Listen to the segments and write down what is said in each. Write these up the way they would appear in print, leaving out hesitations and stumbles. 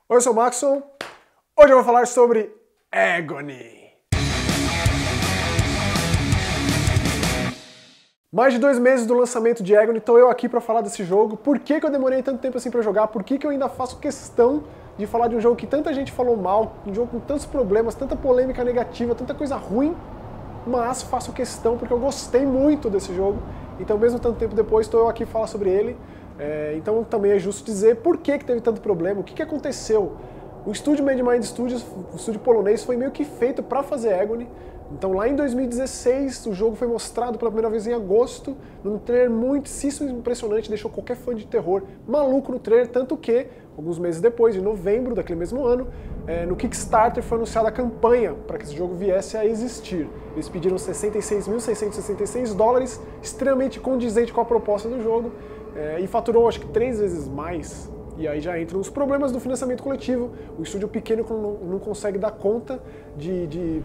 Oi, eu sou o Maxon. Hoje eu vou falar sobre Agony. Mais de 2 meses do lançamento de Agony, estou eu aqui para falar desse jogo. Por que eu demorei tanto tempo assim para jogar? Por que eu ainda faço questão de falar de um jogo que tanta gente falou mal, um jogo com tantos problemas, tanta polêmica negativa, tanta coisa ruim, mas faço questão porque eu gostei muito desse jogo. Então, mesmo tanto tempo depois, estou eu aqui para falar sobre ele. Então também é justo dizer por que teve tanto problema, o que aconteceu. O estúdio Mad Mind Studios, o estúdio polonês, foi meio que feito para fazer Agony. Então lá em 2016 o jogo foi mostrado pela primeira vez em agosto, num trailer muitíssimo impressionante, deixou qualquer fã de terror maluco no trailer, tanto que, alguns meses depois, em novembro daquele mesmo ano, no Kickstarter foi anunciada a campanha para que esse jogo viesse a existir. Eles pediram $66.666, extremamente condizente com a proposta do jogo, e faturou acho que 3 vezes mais. E aí já entram os problemas do financiamento coletivo, o estúdio pequeno não consegue dar conta de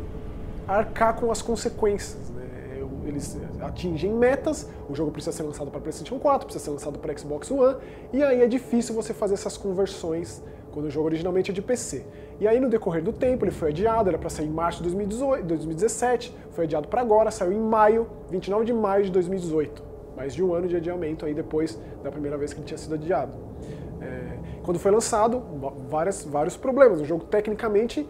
arcar com as consequências, né? Eles atingem metas, o jogo precisa ser lançado para PlayStation 4, precisa ser lançado para Xbox One, e aí é difícil você fazer essas conversões quando o jogo originalmente é de PC. E aí no decorrer do tempo ele foi adiado, era para sair em março de 2017, foi adiado para agora, saiu em maio, 29 de maio de 2018. Mais de um ano de adiamento aí depois da primeira vez que ele tinha sido adiado. Quando foi lançado, vários problemas, o jogo tecnicamente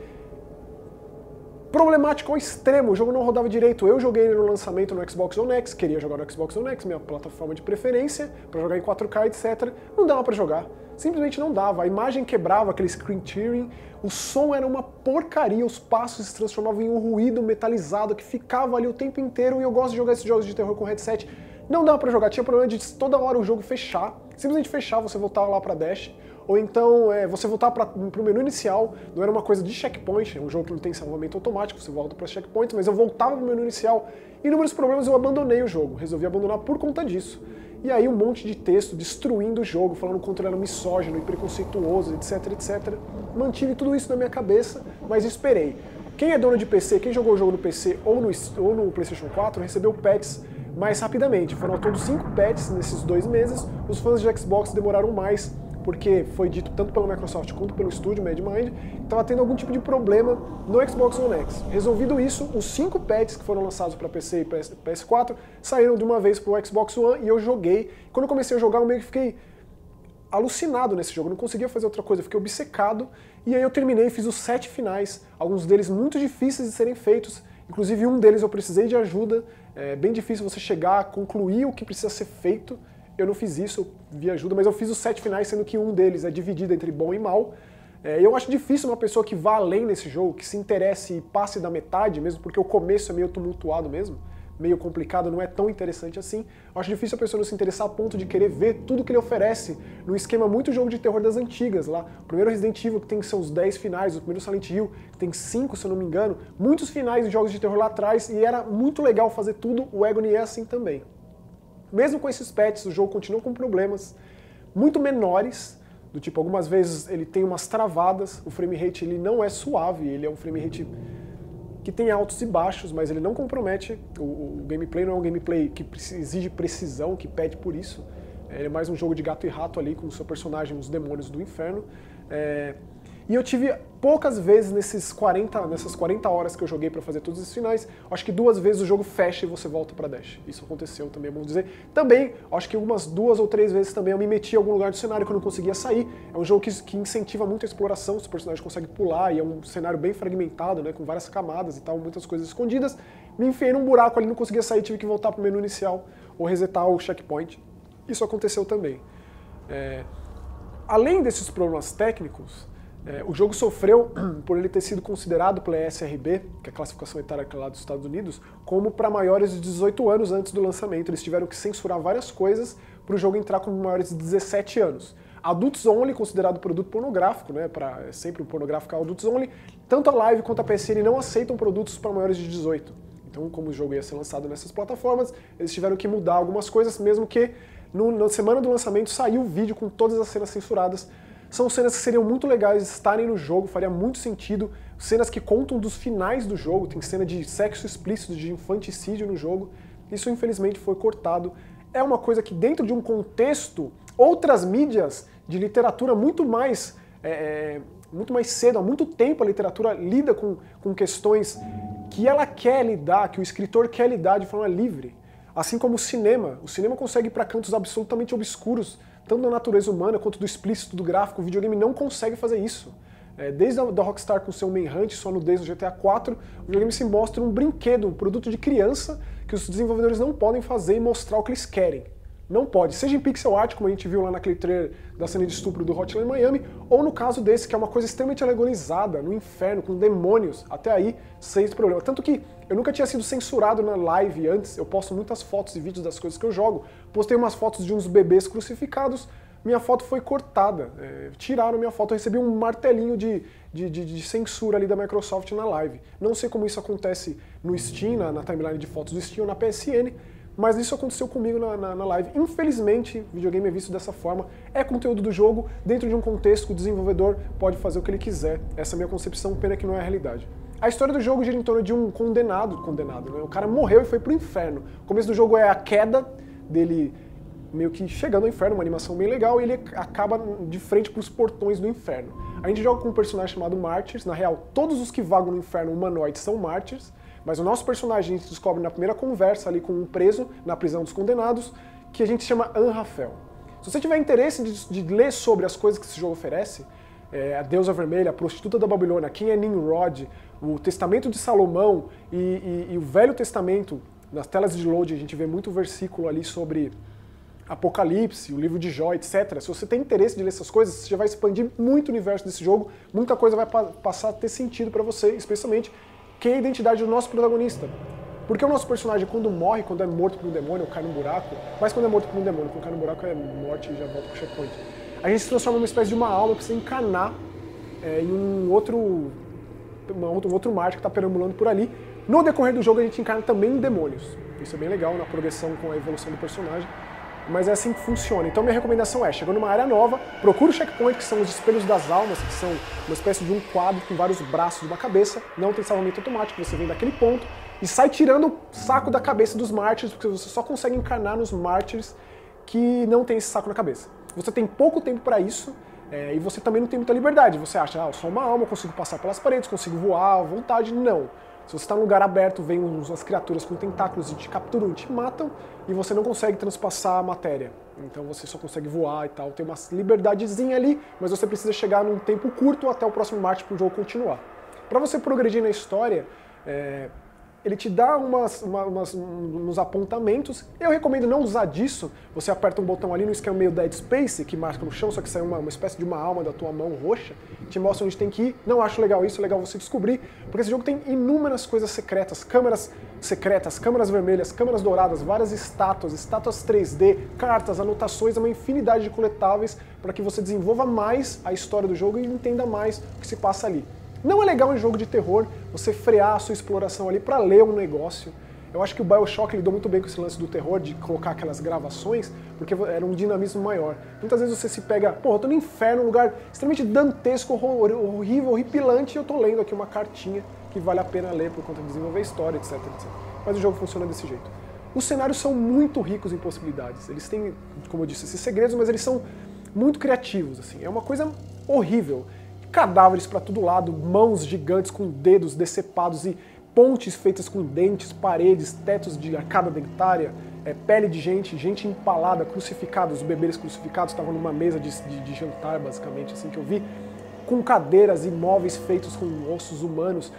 problemático ao extremo, o jogo não rodava direito. Eu joguei ele no lançamento no Xbox One X, queria jogar no Xbox One X, minha plataforma de preferência, para jogar em 4K, etc. Não dava para jogar, simplesmente não dava. A imagem quebrava, aquele screen tearing, o som era uma porcaria, os passos se transformavam em um ruído metalizado que ficava ali o tempo inteiro, e eu gosto de jogar esses jogos de terror com headset. Não dava pra jogar, tinha problema de toda hora o jogo fechar, simplesmente fechar, você voltava lá pra Dash, ou então você voltar pro menu inicial, não era uma coisa de checkpoint, é um jogo que não tem salvamento automático, você volta para checkpoints, mas eu voltava pro menu inicial, inúmeros problemas, eu abandonei o jogo, resolvi abandonar por conta disso. E aí um monte de texto destruindo o jogo, falando quanto ele era misógino e preconceituoso, etc, etc. Mantive tudo isso na minha cabeça, mas esperei. Quem é dono de PC, quem jogou o jogo no PC ou no PlayStation 4, recebeu patches mais rapidamente. Foram ao todo 5 patches nesses 2 meses. Os fãs de Xbox demoraram mais, porque foi dito tanto pela Microsoft quanto pelo estúdio Mad Mind que estava tendo algum tipo de problema no Xbox One X. Resolvido isso, os 5 patches que foram lançados para PC e PS4 saíram de uma vez para o Xbox One e eu joguei. Quando eu comecei a jogar, eu meio que fiquei alucinado nesse jogo, eu não conseguia fazer outra coisa, eu fiquei obcecado, e aí eu terminei, fiz os 7 finais, alguns deles muito difíceis de serem feitos, inclusive um deles eu precisei de ajuda, é bem difícil você chegar a concluir o que precisa ser feito, eu não fiz isso, eu vi ajuda, mas eu fiz os 7 finais, sendo que um deles é dividido entre bom e mal. Eu acho difícil uma pessoa que vá além nesse jogo, que se interesse e passe da metade mesmo, porque o começo é meio tumultuado mesmo, meio complicado, não é tão interessante assim. Eu acho difícil a pessoa não se interessar a ponto de querer ver tudo que ele oferece num esquema muito jogo de terror das antigas lá. O primeiro Resident Evil, que tem seus 10 finais, o primeiro Silent Hill, que tem 5, se eu não me engano, muitos finais de jogos de terror lá atrás, e era muito legal fazer tudo, o Agony é assim também. Mesmo com esses patches, o jogo continua com problemas muito menores, do tipo, algumas vezes ele tem umas travadas, o frame rate ele não é suave, ele é um frame rate que tem altos e baixos, mas ele não compromete, o gameplay não é um gameplay que exige precisão, que pede por isso, ele é mais um jogo de gato e rato ali, com o seu personagem, os demônios do inferno, e eu tive poucas vezes nessas 40 horas que eu joguei pra fazer todos esses finais, acho que 2 vezes o jogo fecha e você volta pra Dash. Isso aconteceu também, é bom dizer. Também, acho que umas 2 ou 3 vezes também eu me meti em algum lugar do cenário que eu não conseguia sair. É um jogo que incentiva muito a exploração, os personagens conseguem pular, e é um cenário bem fragmentado, né, com várias camadas e tal, muitas coisas escondidas. Me enfiei num buraco ali, não conseguia sair, tive que voltar pro menu inicial ou resetar o checkpoint. Isso aconteceu também. Além desses problemas técnicos, o jogo sofreu por ele ter sido considerado pela ESRB, que é a classificação etária lá dos Estados Unidos, como para maiores de 18 anos antes do lançamento. Eles tiveram que censurar várias coisas para o jogo entrar como maiores de 17 anos. Adults Only, considerado produto pornográfico, né, sempre o pornográfico é Adults Only, tanto a Live quanto a PSN não aceitam produtos para maiores de 18. Então, como o jogo ia ser lançado nessas plataformas, eles tiveram que mudar algumas coisas, mesmo que na semana do lançamento saiu o vídeo com todas as cenas censuradas. São cenas que seriam muito legais de estarem no jogo, faria muito sentido. Cenas que contam dos finais do jogo, tem cena de sexo explícito, de infanticídio no jogo. Isso, infelizmente, foi cortado. É uma coisa que, dentro de um contexto, outras mídias de literatura muito mais muito mais cedo, há muito tempo a literatura lida com questões que ela quer lidar, que o escritor quer lidar de forma livre. Assim como o cinema consegue ir para cantos absolutamente obscuros, tanto da natureza humana quanto do explícito, do gráfico. O videogame não consegue fazer isso. Desde a da Rockstar com seu Manhunt, sua nudez no GTA IV, o videogame se mostra um brinquedo, um produto de criança que os desenvolvedores não podem fazer e mostrar o que eles querem. Não pode, seja em pixel art, como a gente viu lá naquele trailer da cena de estupro do Hotline Miami, ou no caso desse, que é uma coisa extremamente alegorizada, no inferno, com demônios, até aí, sem esse problema. Tanto que eu nunca tinha sido censurado na live antes, eu posto muitas fotos e vídeos das coisas que eu jogo, postei umas fotos de uns bebês crucificados, minha foto foi cortada, tiraram minha foto, eu recebi um martelinho de censura ali da Microsoft na live. Não sei como isso acontece no Steam, na timeline de fotos do Steam ou na PSN, mas isso aconteceu comigo na live. Infelizmente, videogame é visto dessa forma, é conteúdo do jogo, dentro de um contexto que o desenvolvedor pode fazer o que ele quiser. Essa é a minha concepção, pena que não é a realidade. A história do jogo gira em torno de um condenado, né? O cara morreu e foi pro inferno. O começo do jogo é a queda dele meio que chegando ao inferno, uma animação bem legal, e ele acaba de frente pros portões do inferno. A gente joga com um personagem chamado Martyrs, na real, todos os que vagam no inferno humanoides são Martyrs, mas o nosso personagem a gente descobre na primeira conversa ali com um preso na prisão dos condenados, que a gente chama Anrafel. Se você tiver interesse de ler sobre as coisas que esse jogo oferece, a Deusa Vermelha, a Prostituta da Babilônia, quem é Nimrod, o Testamento de Salomão e o Velho Testamento, nas telas de load a gente vê muito versículo ali sobre Apocalipse, o livro de Jó, etc. Se você tem interesse de ler essas coisas, você já vai expandir muito o universo desse jogo, muita coisa vai passar a ter sentido pra você, especialmente quem é a identidade do nosso protagonista. Porque o nosso personagem, quando morre, quando é morto por um demônio, ou cai num buraco, mas quando é morto por um demônio, quando cai num buraco é morte e já volta pro checkpoint. A gente se transforma numa espécie de uma alma que precisa encarnar em um outro Marte que está perambulando por ali. No decorrer do jogo a gente encarna também em demônios. Isso é bem legal na progressão com a evolução do personagem. Mas é assim que funciona. Então minha recomendação é, chegando numa área nova, procura o checkpoint, que são os espelhos das almas, que são uma espécie de um quadro com vários braços e uma cabeça. Não tem salvamento automático, você vem daquele ponto e sai tirando o saco da cabeça dos mártires, porque você só consegue encarnar nos mártires que não tem esse saco na cabeça. Você tem pouco tempo para isso, e você também não tem muita liberdade. Você acha, eu sou uma alma, eu consigo passar pelas paredes, consigo voar à vontade. Não. Se você está num lugar aberto, vem umas criaturas com tentáculos e te capturam e te matam, e você não consegue transpassar a matéria. Então você só consegue voar e tal. Tem uma liberdadezinha ali, mas você precisa chegar num tempo curto até o próximo Marte para o jogo continuar. Para você progredir na história, ele te dá uns apontamentos. Eu recomendo não usar disso. Você aperta um botão ali no esquema meio Dead Space, que marca no chão, só que sai uma espécie de uma alma da tua mão roxa, te mostra onde tem que ir. Não acho legal isso, é legal você descobrir, porque esse jogo tem inúmeras coisas secretas, câmeras secretas, câmeras vermelhas, câmeras douradas, várias estátuas 3D, cartas, anotações, uma infinidade de coletáveis para que você desenvolva mais a história do jogo e entenda mais o que se passa ali. Não é legal em jogo de terror você frear a sua exploração ali para ler um negócio. Eu acho que o BioShock lidou muito bem com esse lance do terror, de colocar aquelas gravações, porque era um dinamismo maior. Muitas vezes você se pega, eu tô no inferno, um lugar extremamente dantesco, horrível, horripilante, e eu tô lendo aqui uma cartinha que vale a pena ler por conta de desenvolver a história, etc, etc. Mas o jogo funciona desse jeito. Os cenários são muito ricos em possibilidades. Eles têm, como eu disse, esses segredos, mas eles são muito criativos, assim. É uma coisa horrível. Cadáveres para todo lado, mãos gigantes com dedos decepados e pontes feitas com dentes, paredes, tetos de arcada dentária, pele de gente empalada, crucificada. Os bebês crucificados estavam numa mesa de jantar, basicamente, assim que eu vi, com cadeiras e móveis feitos com ossos humanos.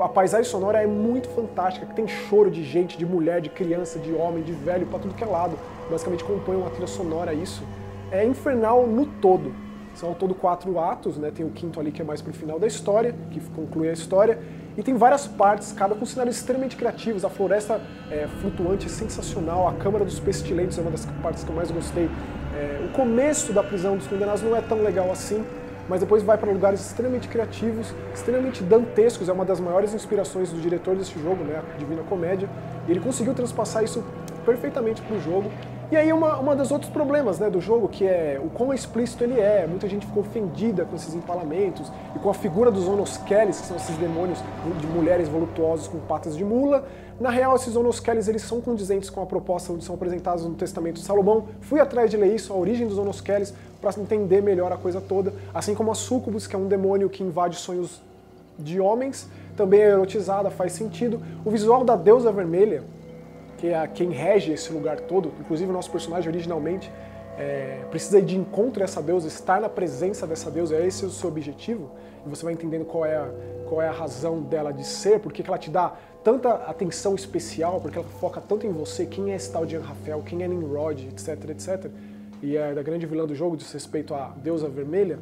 A paisagem sonora é muito fantástica, tem choro de gente, de mulher, de criança, de homem, de velho, para tudo que é lado. Basicamente compõe uma trilha sonora isso. É infernal no todo. São ao todo 4 atos, né? Tem o quinto ali que é mais pro final da história, que conclui a história, e tem várias partes, cada com cenários extremamente criativos. A floresta flutuante é sensacional, a Câmara dos Pestilentos é uma das partes que eu mais gostei. O começo da prisão dos condenados não é tão legal assim, mas depois vai para lugares extremamente criativos, extremamente dantescos. É uma das maiores inspirações do diretor desse jogo, né? A Divina Comédia, e ele conseguiu transpassar isso perfeitamente pro jogo. E aí uma dos outros problemas, né, do jogo, que é o quão explícito ele é. Muita gente ficou ofendida com esses empalamentos e com a figura dos Onoskelis, que são esses demônios de mulheres voluptuosas com patas de mula. Na real, esses Onoskelis, eles são condizentes com a proposta onde são apresentados no Testamento de Salomão. Fui atrás de ler isso, a origem dos Onoskelis, para entender melhor a coisa toda. Assim como a Súcubus, que é um demônio que invade sonhos de homens, também é erotizada, faz sentido. O visual da Deusa Vermelha, que é quem rege esse lugar todo, inclusive o nosso personagem originalmente precisa ir de encontro a essa deusa, estar na presença dessa deusa, esse é o seu objetivo, e você vai entendendo qual é a razão dela de ser, porque ela te dá tanta atenção especial, porque ela foca tanto em você, quem é esse tal de Anrafel, quem é Nimrod, etc, etc, e é da grande vilã do jogo, diz respeito à Deusa Vermelha.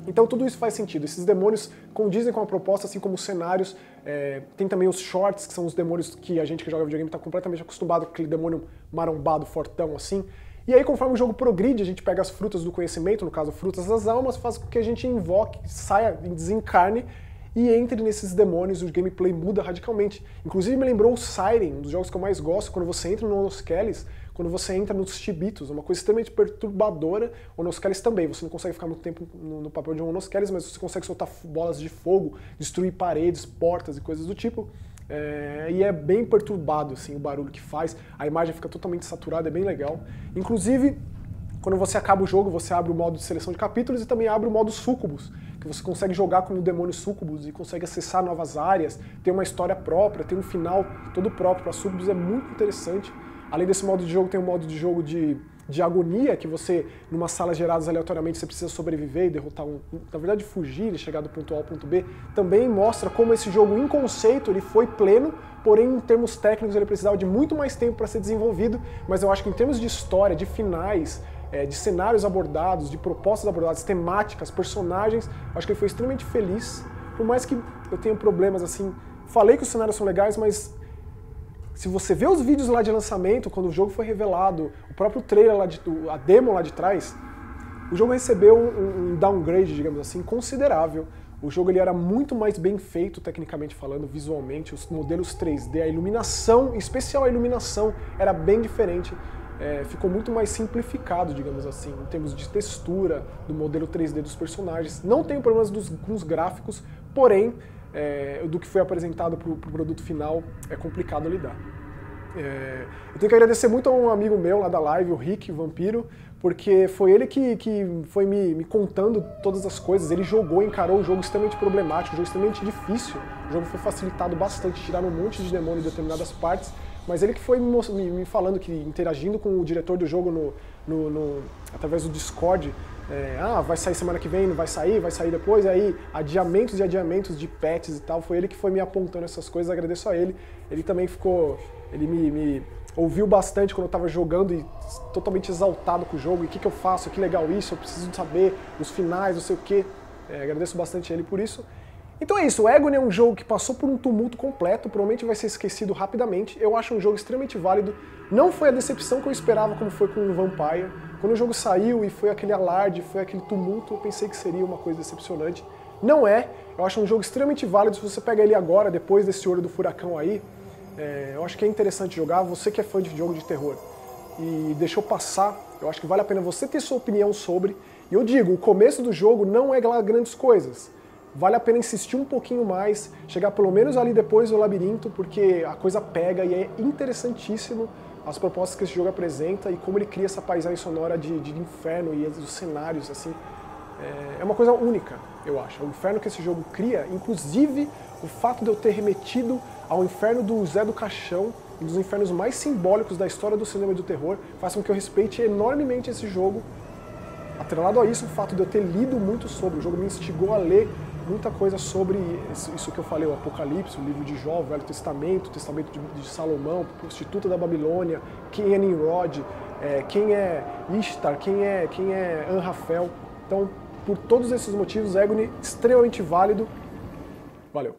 Então tudo isso faz sentido, esses demônios condizem com a proposta, assim como os cenários. Tem também os shorts, que são os demônios que a gente que joga videogame está completamente acostumado com aquele demônio marombado, fortão, assim. E aí, conforme o jogo progride, a gente pega as frutas do conhecimento, no caso, frutas das almas, faz com que a gente invoque, saia, desencarne e entre nesses demônios, o gameplay muda radicalmente. Inclusive me lembrou o Siren, um dos jogos que eu mais gosto, quando você entra no Onoskelis, quando você entra nos Chibitos, uma coisa extremamente perturbadora. O Onoskelis também, você não consegue ficar muito tempo no papel de um Onoskelis, mas você consegue soltar bolas de fogo, destruir paredes, portas e coisas do tipo. E é bem perturbado assim, o barulho que faz, a imagem fica totalmente saturada, é bem legal. Inclusive, quando você acaba o jogo, você abre o modo de seleção de capítulos e também abre o modo Súcubus, que você consegue jogar como o demônio Súcubus e consegue acessar novas áreas, tem uma história própria, tem um final todo próprio para Súcubus, é muito interessante. Além desse modo de jogo, tem um modo de jogo de agonia, que você, numa sala geradas aleatoriamente, você precisa sobreviver e derrotar na verdade fugir e chegar do ponto A ao ponto B. Também mostra como esse jogo, em conceito, ele foi pleno, porém em termos técnicos ele precisava de muito mais tempo para ser desenvolvido, mas eu acho que em termos de história, de finais, de cenários abordados, de propostas abordadas, temáticas, personagens, acho que ele foi extremamente feliz, por mais que eu tenha problemas assim. Falei que os cenários são legais, mas se você vê os vídeos lá de lançamento, quando o jogo foi revelado, o próprio trailer lá a demo lá de trás, o jogo recebeu um downgrade, digamos assim, considerável. O jogo ele era muito mais bem feito, tecnicamente falando, visualmente, os modelos 3D, a iluminação, em especial a iluminação, era bem diferente. Ficou muito mais simplificado, digamos assim, em termos de textura, do modelo 3D dos personagens. Não tenho problemas com os gráficos, porém, do que foi apresentado para o produto final é complicado lidar. Eu tenho que agradecer muito a um amigo meu lá da live, o Rick Vampiro, porque foi ele que foi me contando todas as coisas. Ele encarou o jogo extremamente problemático, um jogo extremamente difícil. O jogo foi facilitado bastante, tiraram um monte de demônio em determinadas partes, mas ele que foi me falando, que interagindo com o diretor do jogo através do Discord, vai sair semana que vem, não vai sair depois, aí adiamentos e adiamentos de patches e tal, foi ele que foi me apontando essas coisas, agradeço a ele. Ele também ele me ouviu bastante quando eu estava jogando e totalmente exaltado com o jogo, e o que eu faço, que legal isso, eu preciso saber os finais, não sei o que. Agradeço bastante a ele por isso. Então é isso, o Agony é um jogo que passou por um tumulto completo, provavelmente vai ser esquecido rapidamente. Eu acho um jogo extremamente válido, não foi a decepção que eu esperava como foi com o Vampire. Quando o jogo saiu e foi aquele alarde, foi aquele tumulto, eu pensei que seria uma coisa decepcionante. Não é, eu acho um jogo extremamente válido. Se você pega ele agora, depois desse Olho do Furacão aí, eu acho que é interessante jogar. Você que é fã de jogo de terror e deixou passar, eu acho que vale a pena você ter sua opinião sobre. E eu digo, o começo do jogo não é lá grandes coisas. Vale a pena insistir um pouquinho mais, chegar pelo menos ali depois do labirinto, porque a coisa pega e é interessantíssimo as propostas que esse jogo apresenta e como ele cria essa paisagem sonora de inferno e os cenários, assim. É uma coisa única, eu acho. O inferno que esse jogo cria, inclusive o fato de eu ter remetido ao inferno do Zé do Caixão, um dos infernos mais simbólicos da história do cinema e do terror, faz com que eu respeite enormemente esse jogo. Atrelado a isso, o fato de eu ter lido muito sobre, o jogo me instigou a ler muita coisa sobre isso que eu falei, o Apocalipse, o livro de Jó, o Velho Testamento, o Testamento de Salomão, Prostituta da Babilônia, quem é Nimrod, quem é Ishtar, quem é Anrafel. Então, por todos esses motivos, Agony extremamente válido. Valeu!